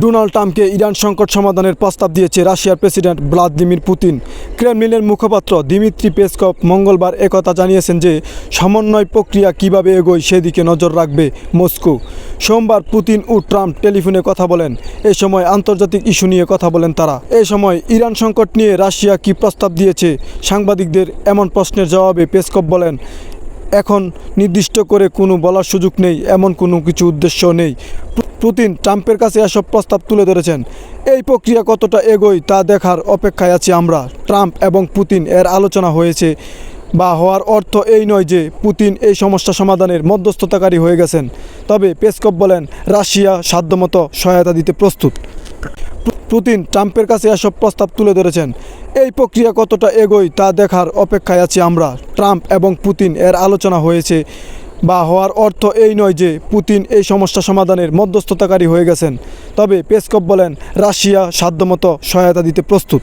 Donald ট্রাম্পকে Iran সংকট সমাধানের প্রস্তাব দিয়েছে রাশিয়ার প্রেসিডেন্ট ভ্লাদিমির পুতিন। ক্রেমলিনের মুখপাত্র দিমিত্রি পেসকভ মঙ্গলবার একথা জানিয়েছেন যে সমন্বয় প্রক্রিয়া কীভাবে এগোয় সেদিকে নজর রাখবে মস্কো। সোমবার পুতিন ও ট্রাম্প টেলিফোনে কথা বলেন। এই সময় আন্তর্জাতিক ইস্যু নিয়ে কথা বলেন তারা। এই সময় ইরান সংকট নিয়ে রাশিয়া কী প্রস্তাব দিয়েছে সাংবাদিকদের এমন প্রশ্নের জবাবে পেসকভ বলেন, এখন নির্দিষ্ট করে কোনো বলার সুযোগ নেই, এমন কোনো কিছু উদ্দেশ্য নেই। পুতিন ট্রাম্পের কাছে এসব প্রস্তাব তুলে ধরেছেন। এই প্রক্রিয়া কতটা এগোয় তা দেখার অপেক্ষায় আছি আমরা। ট্রাম্প এবং পুতিন এর আলোচনা হয়েছে বা হওয়ার অর্থ এই নয় যে পুতিন এই সমস্যা সমাধানের মধ্যস্থতাকারী হয়ে গেছেন। তবে পেসকভ বলেন, রাশিয়া সাধ্যমতো সহায়তা দিতে প্রস্তুত। পুতিন ট্রাম্পের কাছে এসব প্রস্তাব তুলে ধরেছেন। এই প্রক্রিয়া কতটা এগোয় তা দেখার অপেক্ষায় আছি আমরা। ট্রাম্প এবং পুতিন এর আলোচনা হয়েছে বা হওয়ার অর্থ এই নয় যে পুতিন এই সমস্যা সমাধানের মধ্যস্থতাকারী হয়ে গেছেন। তবে পেসকভ বলেন, রাশিয়া সাধ্যমতো সহায়তা দিতে প্রস্তুত।